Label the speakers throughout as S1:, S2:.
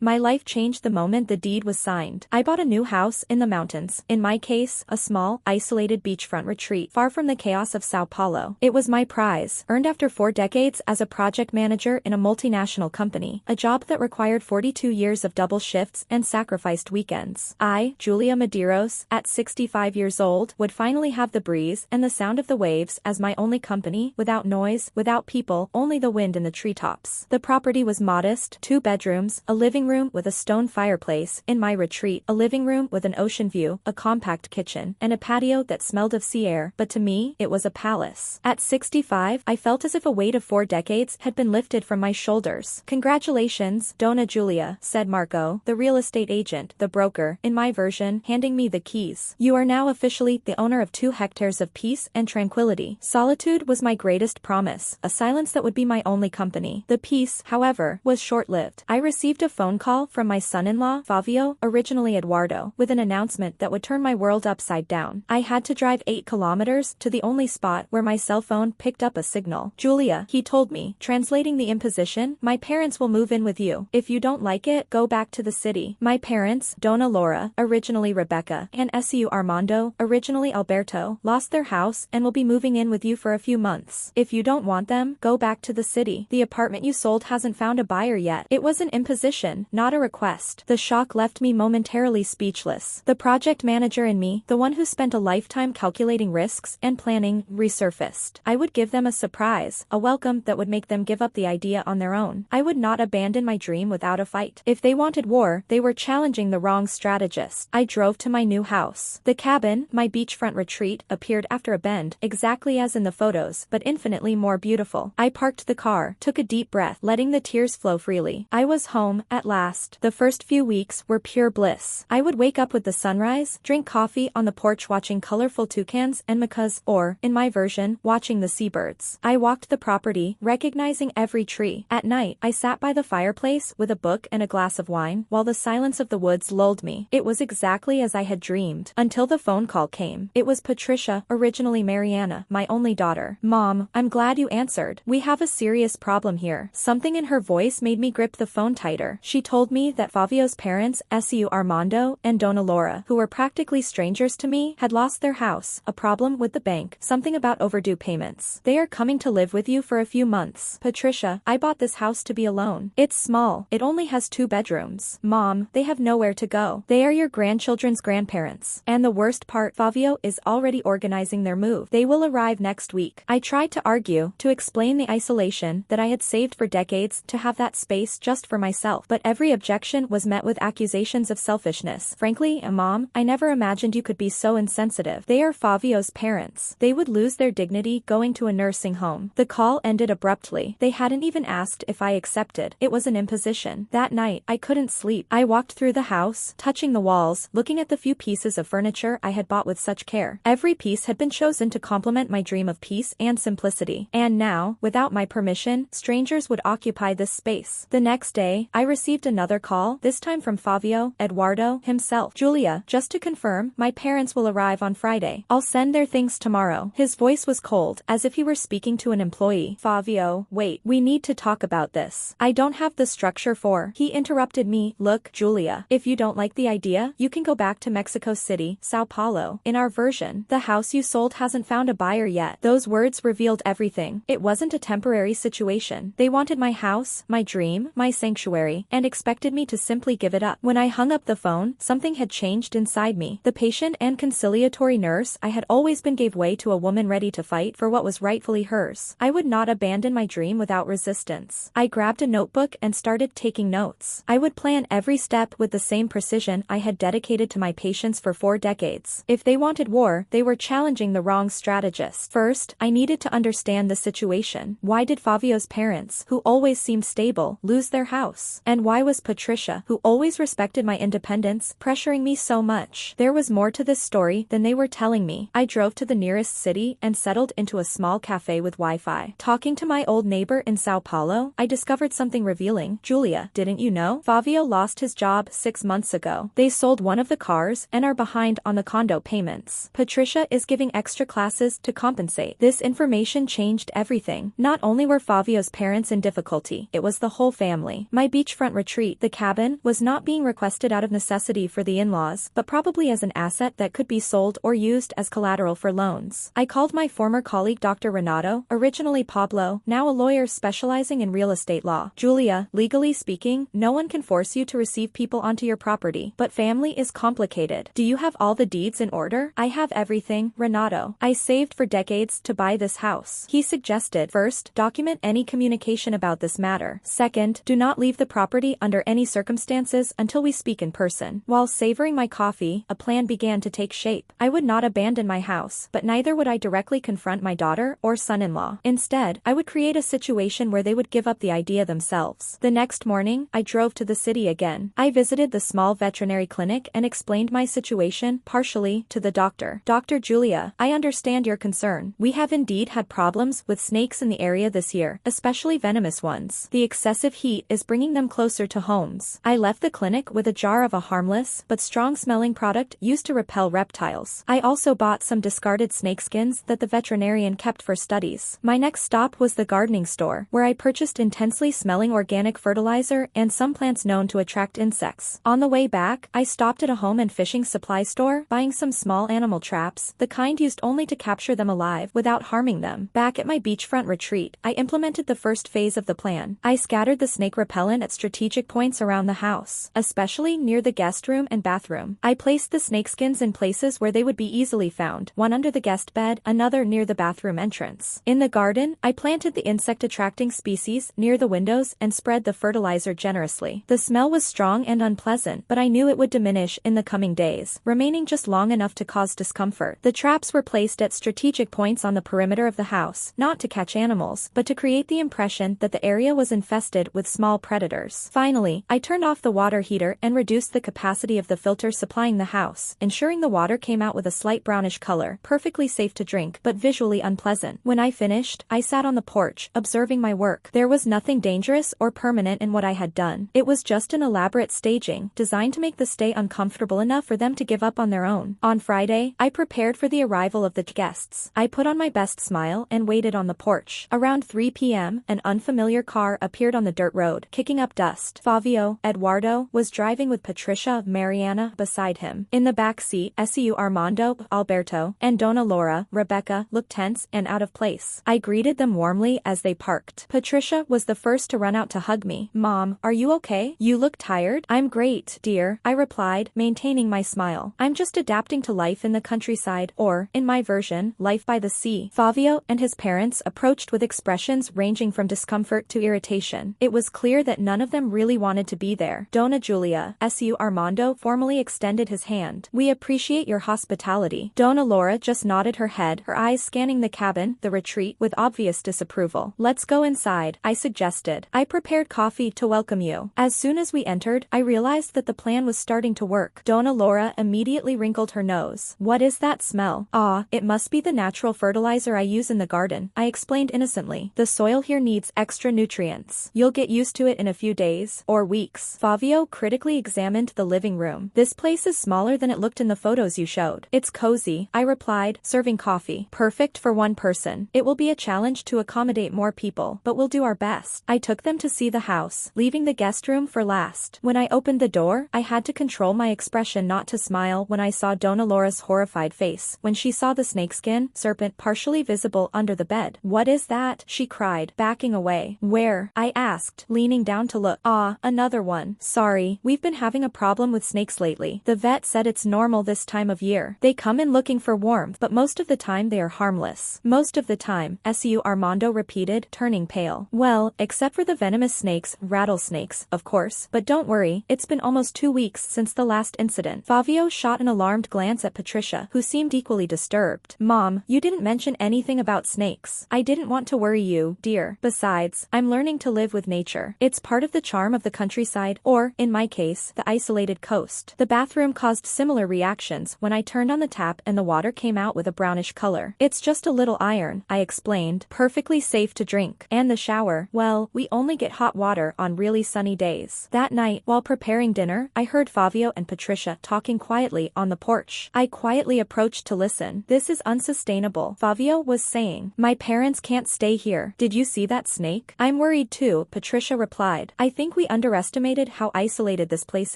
S1: My life changed the moment the deed was signed. I bought a new house in the mountains. In my case, a small, isolated beachfront retreat far from the chaos of Sao Paulo. It was my prize, earned after 4 decades as a project manager in a multinational company, a job that required 42 years of double shifts and sacrificed weekends. I, Julia Medeiros, at 65 years old, would finally have the breeze and the sound of the waves as my only company, without noise, without people, only the wind in the treetops. The property was modest, 2 bedrooms, a living room with a stone fireplace, in my retreat, a living room with an ocean view, a compact kitchen, and a patio that smelled of sea air, but to me, it was a palace. At 65, I felt as if a weight of 4 decades had been lifted from my shoulders. "Congratulations, Dona Julia," said Marco, the real estate agent, the broker, in my version, handing me the keys. "You are now officially the owner of 2 hectares of peace and tranquility." Solitude was my greatest promise, a silence that would be my only company. The peace, however, was short-lived. I received a phone call from my son-in-law, Fabio, originally Eduardo, with an announcement that would turn my world upside down. I had to drive 8 kilometers to the only spot where my cell phone picked up a signal. "Julia," he told me, translating the imposition, "my parents will move in with you. If you don't like it, go back to the city." My parents, Dona Laura, originally Rebecca, and Seu Armando, originally Alberto, lost their house and will be moving in with you for a few months. If you don't want them, go back to the city. The apartment you sold hasn't found a buyer yet. It was an imposition, not a request. The shock left me momentarily speechless. The project manager in me, the one who spent a lifetime calculating risks and planning, resurfaced. I would give them a surprise, a welcome that would make them give up the idea on their own. I would not abandon my dream without a fight. If they wanted war, they were challenging the wrong strategist. I drove to my new house. The cabin, my beachfront retreat, appeared after a bend, exactly as in the photos, but infinitely more beautiful. I parked the car, took a deep breath, letting the tears flow freely. I was home, at last. The first few weeks were pure bliss. I would wake up with the sunrise, drink coffee on the porch watching colorful toucans and macaws, or, in my version, watching the seabirds. I walked the property, recognizing every tree. At night, I sat by the fireplace with a book and a glass of wine, while the silence of the woods lulled me. It was exactly as I had dreamed, until the phone call came. It was Patricia, originally Mariana, my only daughter. "Mom, I'm glad you answered. We have a serious problem here." Something in her voice made me grip the phone tighter. She told me that Fabio's parents, Seu Armando and Dona Laura, who were practically strangers to me, had lost their house, a problem with the bank, something about overdue payments. "They are coming to live with you for a few months." "Patricia, I bought this house to be alone. It's small. It only has 2 bedrooms. Mom, they have nowhere to go. They are your grandchildren's grandparents. And the worst part, Fabio is already organizing their move. They will arrive next week." I tried to argue, to explain the isolation that I had saved for decades, to have that space just for myself, but every objection was met with accusations of selfishness. "Frankly, Mom, I never imagined you could be so insensitive. They are Fabio's parents. They would lose their dignity going to a nursing home." The call ended abruptly. They hadn't even asked if I accepted. It was an imposition. That night, I couldn't sleep. I walked through the house, touching the walls, looking at the few pieces of furniture I had bought with such care. Every piece had been chosen to complement my dream of peace and simplicity. And now, without my permission, strangers would occupy this space. The next day, I received another call, this time from Fabio, Eduardo, himself. "Julia, just to confirm, my parents will arrive on Friday. I'll send their things tomorrow." His voice was cold, as if he were speaking to an employee. "Fabio, wait, we need to talk about this. I don't have the structure for." He interrupted me. "Look, Julia, if you don't like the idea, you can go back to Mexico City, Sao Paulo. In our version, the house you sold hasn't found a buyer yet." Those words revealed everything. It wasn't a temporary situation. They wanted my house, my dream, my sanctuary, and expected me to simply give it up. When I hung up the phone, something had changed inside me. The patient and conciliatory nurse I had always been gave way to a woman ready to fight for what was rightfully hers. I would not abandon my dream without resistance. I grabbed a notebook and started taking notes. I would plan every step with the same precision I had dedicated to my patients for 4 decades. If they wanted war, they were challenging the wrong strategist. First, I needed to understand the situation. Why did Fabio's parents, who always seemed stable, lose their house? And why was Patricia, who always respected my independence, pressuring me so much? There was more to this story than they were telling me. I drove to the nearest city and settled into a small cafe with Wi-Fi. Talking to my old neighbor in Sao Paulo, I discovered something revealing. "Julia, didn't you know? Fabio lost his job 6 months ago. They sold one of the cars and are behind on the condo payments. Patricia is giving extra classes to compensate." This information changed everything. Not only were Fabio's parents in difficulty, it was the whole family. My beachfront retreat retreat. The cabin was not being requested out of necessity for the in-laws, but probably as an asset that could be sold or used as collateral for loans. I called my former colleague Dr. Renato, originally Pablo, now a lawyer specializing in real estate law. Julia, legally speaking, no one can force you to receive people onto your property, but family is complicated. Do you have all the deeds in order? I have everything, Renato. I saved for decades to buy this house. He suggested, first, document any communication about this matter. Second, do not leave the property under any circumstances until we speak in person. While savoring my coffee, a plan began to take shape. I would not abandon my house, but neither would I directly confront my daughter or son-in-law. Instead, I would create a situation where they would give up the idea themselves. The next morning, I drove to the city again. I visited the small veterinary clinic and explained my situation, partially, to the doctor. Dr. Julia, I understand your concern. We have indeed had problems with snakes in the area this year, especially venomous ones. The excessive heat is bringing them closer to homes. I left the clinic with a jar of a harmless, but strong-smelling product used to repel reptiles. I also bought some discarded snakeskins that the veterinarian kept for studies. My next stop was the gardening store, where I purchased intensely smelling organic fertilizer and some plants known to attract insects. On the way back, I stopped at a home and fishing supply store, buying some small animal traps, the kind used only to capture them alive without harming them. Back at my beachfront retreat, I implemented the first phase of the plan. I scattered the snake repellent at strategic points around the house, especially near the guest room and bathroom. I placed the snakeskins in places where they would be easily found, one under the guest bed, another near the bathroom entrance. In the garden, I planted the insect-attracting species near the windows and spread the fertilizer generously. The smell was strong and unpleasant, but I knew it would diminish in the coming days, remaining just long enough to cause discomfort. The traps were placed at strategic points on the perimeter of the house, not to catch animals, but to create the impression that the area was infested with small predators. Finally, I turned off the water heater and reduced the capacity of the filter supplying the house, ensuring the water came out with a slight brownish color, perfectly safe to drink, but visually unpleasant. When I finished, I sat on the porch, observing my work. There was nothing dangerous or permanent in what I had done. It was just an elaborate staging, designed to make the stay uncomfortable enough for them to give up on their own. On Friday, I prepared for the arrival of the guests. I put on my best smile and waited on the porch. Around 3 p.m., an unfamiliar car appeared on the dirt road, kicking up dust. Fabio, Eduardo, was driving with Patricia, Mariana, beside him. In the back seat, SEU Armando, Alberto, and Donna Laura, Rebecca, looked tense and out of place. I greeted them warmly as they parked. Patricia was the first to run out to hug me. Mom, are you okay? You look tired? I'm great, dear, I replied, maintaining my smile. I'm just adapting to life in the countryside, or, in my version, life by the sea. Fabio and his parents approached with expressions ranging from discomfort to irritation. It was clear that none of them really wanted to be there. Donna Julia, SU Armando, formally extended his hand. We appreciate your hospitality. Donna Laura just nodded her head, her eyes scanning the cabin, the retreat, with obvious disapproval. Let's go inside, I suggested. I prepared coffee to welcome you. As soon as we entered, I realized that the plan was starting to work. Donna Laura immediately wrinkled her nose. What is that smell? Ah, it must be the natural fertilizer I use in the garden, I explained innocently. The soil here needs extra nutrients. You'll get used to it in a few days, or weeks. Fabio critically examined the living room. This place is smaller than it looked in the photos you showed. It's cozy, I replied, serving coffee. Perfect for one person. It will be a challenge to accommodate more people, but we'll do our best. I took them to see the house, leaving the guest room for last. When I opened the door, I had to control my expression not to smile when I saw Donna Laura's horrified face, when she saw the snakeskin serpent partially visible under the bed. What is that? She cried, backing away. Where? I asked, leaning down to look. Ah, another one. Sorry, we've been having a problem with snakes lately. The vet said it's normal this time of year. They come in looking for warmth, but most of the time they are harmless. Most of the time, SU Armando repeated, turning pale. Well, except for the venomous snakes, rattlesnakes, of course, but don't worry, it's been almost 2 weeks since the last incident. Fabio shot an alarmed glance at Patricia, who seemed equally disturbed. Mom, you didn't mention anything about snakes. I didn't want to worry you, dear. Besides, I'm learning to live with nature. It's part of the charm of the countryside, or, in my case, the isolated coast. The bathroom caused similar reactions when I turned on the tap and the water came out with a brownish color. It's just a little iron, I explained, perfectly safe to drink. And the shower, well, we only get hot water on really sunny days. That night, while preparing dinner, I heard Fabio and Patricia talking quietly on the porch. I quietly approached to listen. This is unsustainable, Fabio was saying. My parents can't stay here. Did you see that snake? I'm worried too, Patricia replied. I think think we underestimated how isolated this place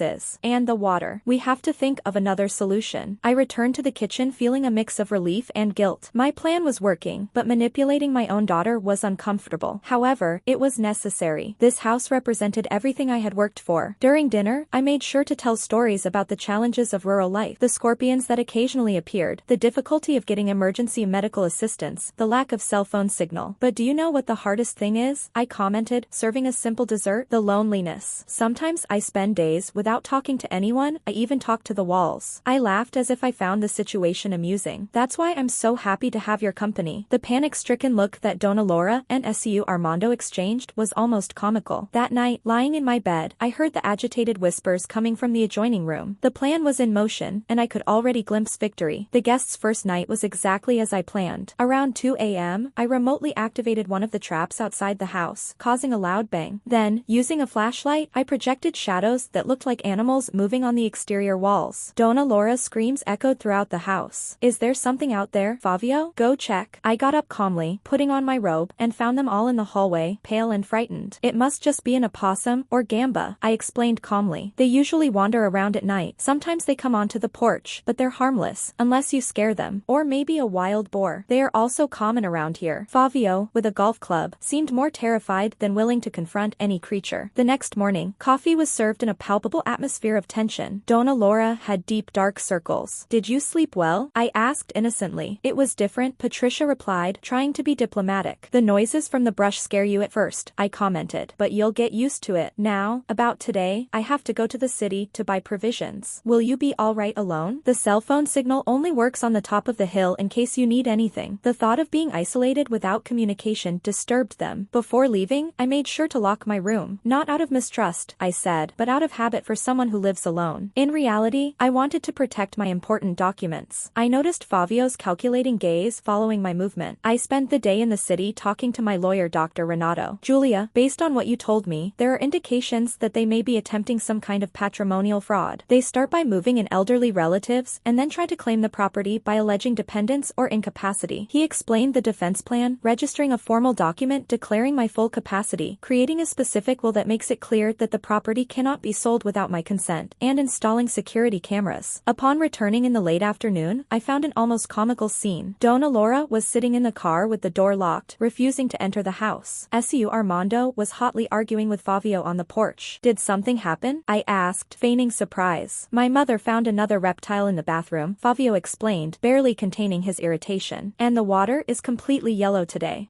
S1: is. And the water. We have to think of another solution. I returned to the kitchen feeling a mix of relief and guilt. My plan was working, but manipulating my own daughter was uncomfortable. However, it was necessary. This house represented everything I had worked for. During dinner, I made sure to tell stories about the challenges of rural life, the scorpions that occasionally appeared, the difficulty of getting emergency medical assistance, the lack of cell phone signal. But do you know what the hardest thing is? I commented, serving a simple dessert. The loneliness. Sometimes I spend days without talking to anyone. I even talk to the walls. I laughed as if I found the situation amusing. That's why I'm so happy to have your company. The panic-stricken look that Donna Laura and SU Armando exchanged was almost comical. That night, lying in my bed, I heard the agitated whispers coming from the adjoining room. The plan was in motion, and I could already glimpse victory. The guest's first night was exactly as I planned. Around 2 a.m., I remotely activated one of the traps outside the house, causing a loud bang. Then, using a flashlight, I projected shadows that looked like animals moving on the exterior walls. Donna Laura's screams echoed throughout the house. Is there something out there, Fabio? Go check. I got up calmly, putting on my robe, and found them all in the hallway, pale and frightened. It must just be an opossum or gamba, I explained calmly. They usually wander around at night. Sometimes they come onto the porch, but they're harmless, unless you scare them. Or maybe a wild boar. They are also common around here. Fabio, with a golf club, seemed more terrified than willing to confront any creature. The next morning, coffee was served in a palpable atmosphere of tension. Donna Laura had deep dark circles. Did you sleep well? I asked innocently. It was different, Patricia replied, trying to be diplomatic. The noises from the brush scare you at first, I commented, but you'll get used to it. Now, about today, I have to go to the city to buy provisions. Will you be alright alone? The cell phone signal only works on the top of the hill in case you need anything. The thought of being isolated without communication disturbed them. Before leaving, I made sure to lock my room. Not out of mistrust, I said, but out of habit for someone who lives alone. In reality, I wanted to protect my important documents. I noticed Fabio's calculating gaze following my movement. I spent the day in the city talking to my lawyer Dr. Renato. Julia, based on what you told me, there are indications that they may be attempting some kind of patrimonial fraud. They start by moving in elderly relatives and then try to claim the property by alleging dependence or incapacity. He explained the defense plan, registering a formal document declaring my full capacity, creating a specific will that makes it clear that the property cannot be sold without my consent, and installing security cameras. Upon returning in the late afternoon, I found an almost comical scene. Donna Laura was sitting in the car with the door locked, refusing to enter the house. SU Armando was hotly arguing with Fabio on the porch. Did something happen? I asked, feigning surprise. My mother found another reptile in the bathroom, Fabio explained, barely containing his irritation. And the water is completely yellow today.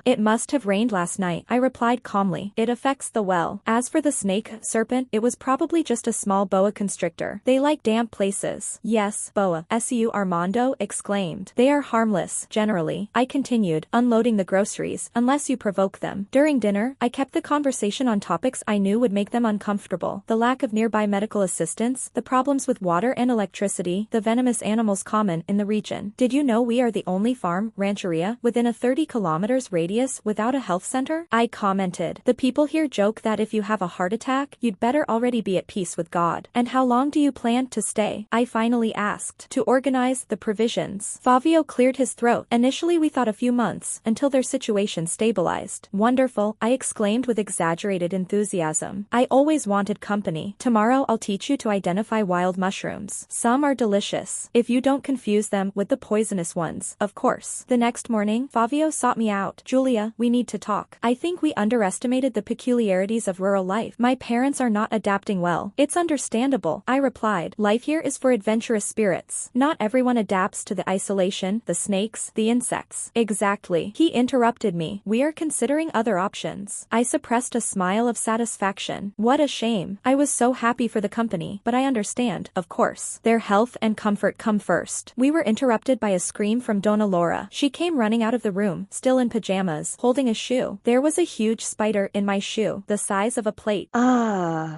S1: It must have rained last night, I replied calmly. It affects the well. As for the snake, serpent, it was probably just a small boa constrictor. They like damp places. Yes, boa, SU Armando exclaimed. They are harmless, generally, I continued, unloading the groceries, unless you provoke them. During dinner, I kept the conversation on topics I knew would make them uncomfortable. The lack of nearby medical assistance, the problems with water and electricity, the venomous animals common in the region. Did you know we are the only farm, rancheria, within a 30 kilometers radius without a health center? I commented. The people here joke that if you have a heart attack, you'd better already be at peace with God. And how long do you plan to stay? I finally asked. To organize the provisions. Fabio cleared his throat. Initially we thought a few months, until their situation stabilized. Wonderful, I exclaimed with exaggerated enthusiasm. I always wanted company. Tomorrow I'll teach you to identify wild mushrooms. Some are delicious, if you don't confuse them with the poisonous ones, of course. The next morning, Fabio sought me out. Julia, we need to talk. I think we underestimated the peculiarities of rural life. My parents are not adapting well. It's understandable, I replied. Life here is for adventurous spirits. Not everyone adapts to the isolation, the snakes, the insects. Exactly. He interrupted me. We are considering other options. I suppressed a smile of satisfaction. What a shame. I was so happy for the company, but I understand, of course. Their health and comfort come first. We were interrupted by a scream from Donna Laura. She came running out of the room, still in pajamas, holding a shoe. There was a huge spider in my shoe, the size of a plate.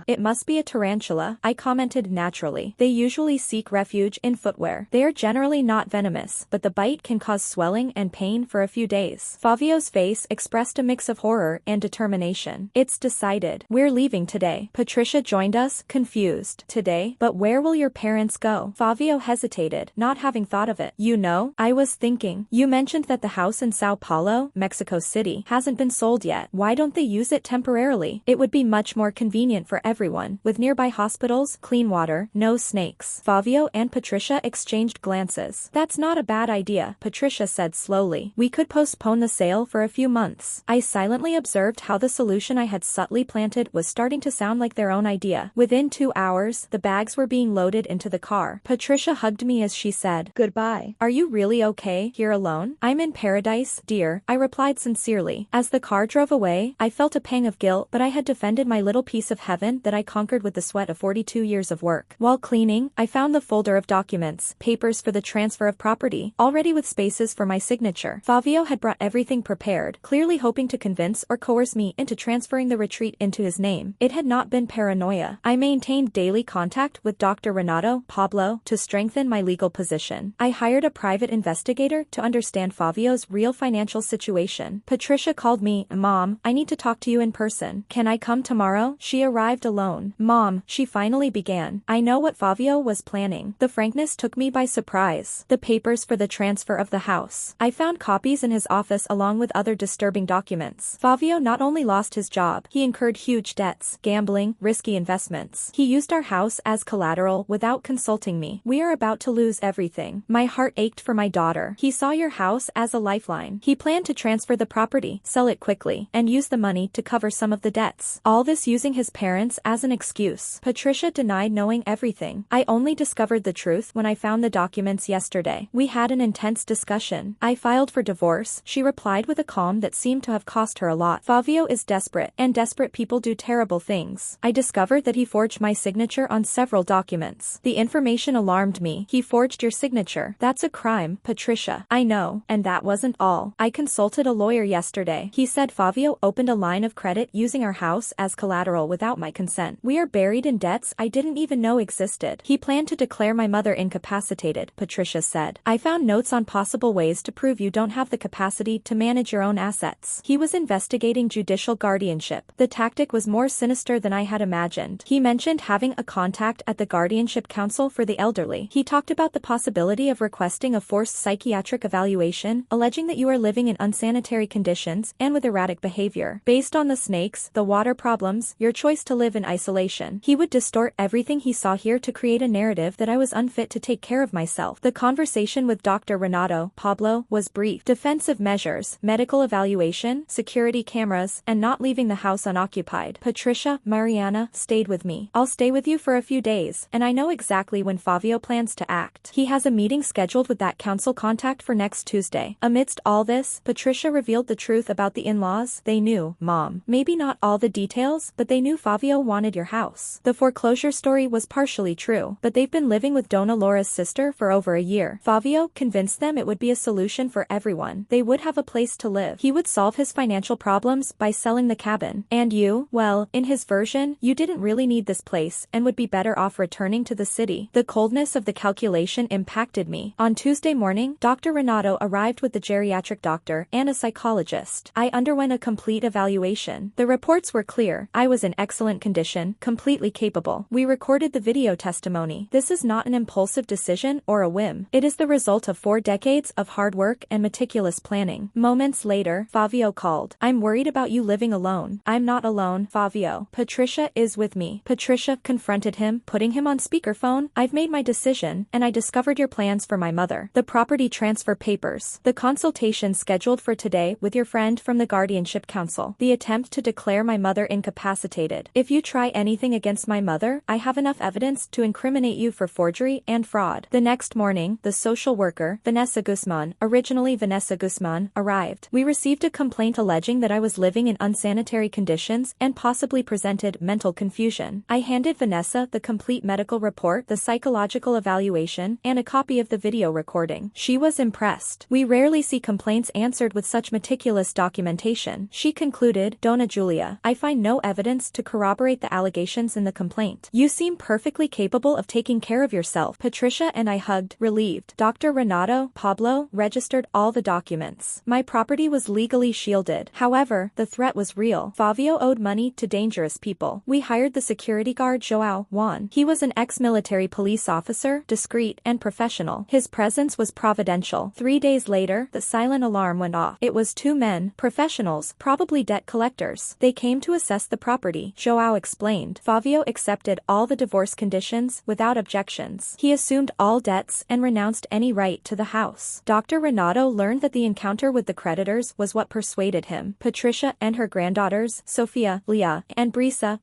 S1: It must be a tarantula, I commented naturally. They usually seek refuge in footwear. They are generally not venomous, but the bite can cause swelling and pain for a few days. Fabio's face expressed a mix of horror and determination. It's decided. We're leaving today. Patricia joined us, confused. Today? But where will your parents go? Fabio hesitated, not having thought of it. You know, I was thinking. You mentioned that the house in Sao Paulo, Mexico City, hasn't been sold yet. Why don't they use it temporarily? Temporarily, it would be much more convenient for everyone, with nearby hospitals, clean water, no snakes. Fabio and Patricia exchanged glances. That's not a bad idea, Patricia said slowly. We could postpone the sale for a few months. I silently observed how the solution I had subtly planted was starting to sound like their own idea. Within 2 hours, the bags were being loaded into the car. Patricia hugged me as she said, "Goodbye. Are you really okay here alone?" "I'm in paradise, dear," I replied sincerely. As the car drove away, I felt a pang of guilt, but I had defended my little piece of heaven that I conquered with the sweat of 42 years of work. While cleaning, I found the folder of documents, papers for the transfer of property, already with spaces for my signature. Fabio had brought everything prepared, clearly hoping to convince or coerce me into transferring the retreat into his name. It had not been paranoia. I maintained daily contact with Dr. Renato, Pablo, to strengthen my legal position. I hired a private investigator to understand Fabio's real financial situation. Patricia called me, "Mom, I need to talk to you in person. Can I come tomorrow?" She arrived alone. "Mom," she finally began, "I know what Fabio was planning." The frankness took me by surprise. The papers for the transfer of the house. I found copies in his office along with other disturbing documents. Fabio not only lost his job, he incurred huge debts, gambling, risky investments. He used our house as collateral without consulting me. We are about to lose everything. My heart ached for my daughter. He saw your house as a lifeline. He planned to transfer the property, sell it quickly, and use the money to cover some of the debts. All this using his parents as an excuse. Patricia denied knowing everything. I only discovered the truth when I found the documents yesterday. We had an intense discussion. I filed for divorce, she replied with a calm that seemed to have cost her a lot. Fabio is desperate, and desperate people do terrible things. I discovered that he forged my signature on several documents. The information alarmed me. He forged your signature. That's a crime, Patricia. I know, and that wasn't all. I consulted a lawyer yesterday. He said Fabio opened a line of credit using our house as collateral without my consent. We are buried in debts I didn't even know existed. He planned to declare my mother incapacitated, Patricia said. I found notes on possible ways to prove you don't have the capacity to manage your own assets. He was investigating judicial guardianship. The tactic was more sinister than I had imagined. He mentioned having a contact at the Guardianship Council for the Elderly. He talked about the possibility of requesting a forced psychiatric evaluation, alleging that you are living in unsanitary conditions and with erratic behavior. Based on the snakes, the water problems, your choice to live in isolation. He would distort everything he saw here to create a narrative that I was unfit to take care of myself. The conversation with Dr. Renato, Pablo, was brief. Defensive measures, medical evaluation, security cameras, and not leaving the house unoccupied. Patricia, Mariana, stayed with me. I'll stay with you for a few days, and I know exactly when Fabio plans to act. He has a meeting scheduled with that council contact for next Tuesday. Amidst all this, Patricia revealed the truth about the in-laws. They knew, Mom. Maybe not all the details, but they knew Fabio wanted your house. The foreclosure story was partially true, but they've been living with Donna Laura's sister for over a year. Fabio convinced them it would be a solution for everyone. They would have a place to live. He would solve his financial problems by selling the cabin. And you, well, in his version, you didn't really need this place and would be better off returning to the city. The coldness of the calculation impacted me. On Tuesday morning, Dr. Renato arrived with the geriatric doctor and a psychologist. I underwent a complete evaluation. The reports were clear. I was in excellent condition, completely capable. We recorded the video testimony. This is not an impulsive decision or a whim. It is the result of 4 decades of hard work and meticulous planning. Moments later, Fabio called. I'm worried about you living alone. I'm not alone, Fabio. Patricia is with me. Patricia confronted him, putting him on speakerphone. I've made my decision, and I discovered your plans for my mother. The property transfer papers. The consultation scheduled for today with your friend from the Guardianship Council. The attempt to declare my mother incapacitated. If you try anything against my mother, I have enough evidence to incriminate you for forgery and fraud. The next morning, the social worker, Vanessa Guzman, originally Vanessa Guzman, arrived. We received a complaint alleging that I was living in unsanitary conditions and possibly presented mental confusion. I handed Vanessa the complete medical report, the psychological evaluation, and a copy of the video recording. She was impressed. We rarely see complaints answered with such meticulous documentation. She concluded, Donna Julia, I find no evidence to corroborate the allegations in the complaint. You seem perfectly capable of taking care of yourself. Patricia and I hugged, relieved. Dr. Renato, Pablo, registered all the documents. My property was legally shielded. However, the threat was real. Fabio owed money to dangerous people. We hired the security guard Joao Juan. He was an ex-military police officer, discreet and professional. His presence was providential. 3 days later, the silent alarm went off. It was 2 men, professionals, probably debt collectors. They came to assess the property, Joao explained. Fabio accepted all the divorce conditions without objections. He assumed all debts and renounced any right to the house. Dr. Renato learned that the encounter with the creditors was what persuaded him. Patricia and her granddaughters, Sofia, Leah, and Brisa,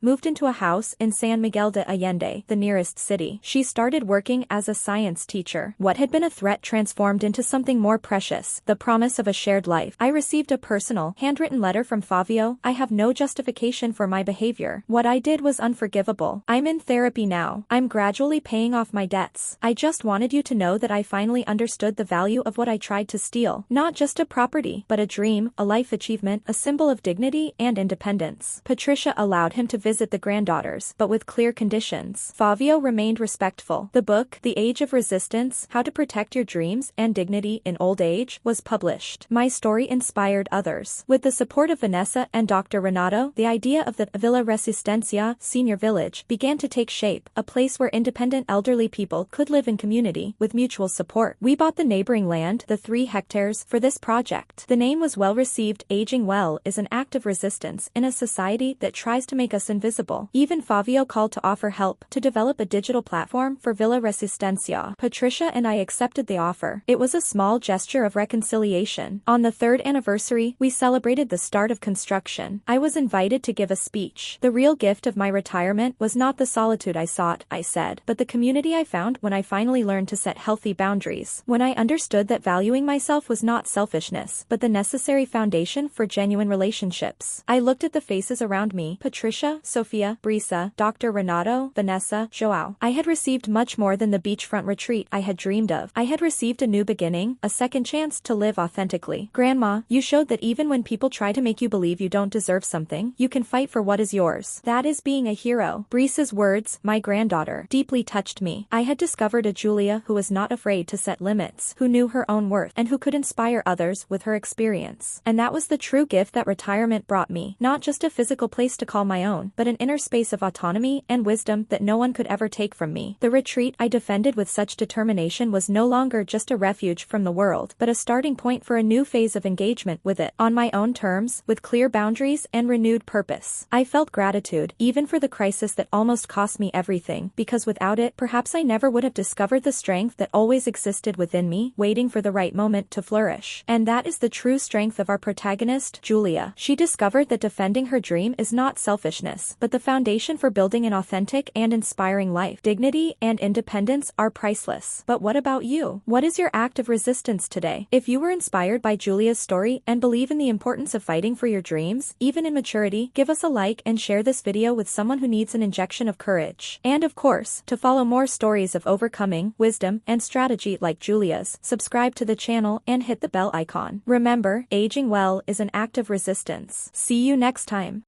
S1: moved into a house in San Miguel de Allende, the nearest city. She started working as a science teacher. What had been a threat transformed into something more precious, the promise of a shared life. I received a personal, handwritten letter from Fabio. I have no justification for my behavior. What I did was unforgivable. I'm in therapy now. I'm gradually paying off my debts. I just wanted you to know that I finally understood the value of what I tried to steal. Not just a property, but a dream, a life achievement, a symbol of dignity and independence. Patricia allowed him to visit the granddaughters, but with clear conditions. Fabio remained respectful. The book, The Age of Resistance: How to Protect Your Dreams and Dignity in Old Age, was published. My story inspired others. With the support of Vanessa and Dr. Renato, the idea of the Villa Resistencia senior village began to take shape, a place where independent elderly people could live in community, with mutual support. We bought the neighboring land, the 3 hectares, for this project. The name was well received. Aging well is an act of resistance in a society that tries to make us invisible. Even Fabio called to offer help to develop a digital platform for Villa Resistencia. Patricia and I accepted the offer. It was a small gesture of reconciliation. On the 3rd anniversary, we celebrated the start of construction. I was invited to give a speech. The real gift of my retirement was not the solitude I sought, I said, but the community I found when I finally learned to set healthy boundaries. When I understood that valuing myself was not selfishness, but the necessary foundation for genuine relationships. I looked at the faces around me: Patricia, Sofia, Brisa, Dr. Renato, Vanessa, Joao. I had received much more than the beachfront retreat I had dreamed of. I had received a new beginning, a second chance to live authentically. Grandma, you showed that even when people try to make you believe you don't deserve something, you can fight for what is yours. That is being a hero. Brisa's words, my granddaughter, deeply touched me. I had discovered a Julia who was not afraid to set limits, who knew her own worth, and who could inspire others with her experience. And that was the true gift that retirement brought me. Not just a physical place to call my own, but an inner space of autonomy and wisdom that no one could ever take from me. The retreat I defended with such determination was no longer just a refuge from the world, but a starting point for a new phase of engagement with it, on my own terms, with clear boundaries and renewed purpose. I felt gratitude, even for the crisis that almost cost me everything, because without it, perhaps I never would have discovered the strength that always existed within me, waiting for the right moment to flourish. And that is the true strength of our protagonist, Julia. She discovered that defending her dream is not selfishness, but the foundation for building an authentic and inspiring life. Dignity and independence are priceless. But what about you? What is your act of resistance today? If you were inspired by Julia's story and believe in the importance of fighting for your dreams, even in maturity, give us a like and share this video with someone who needs an injection of courage. And of course, to follow more stories of overcoming, wisdom, and strategy like Julia's, subscribe to the channel and hit the bell icon. Remember, aging well is an act of resistance. See you next time.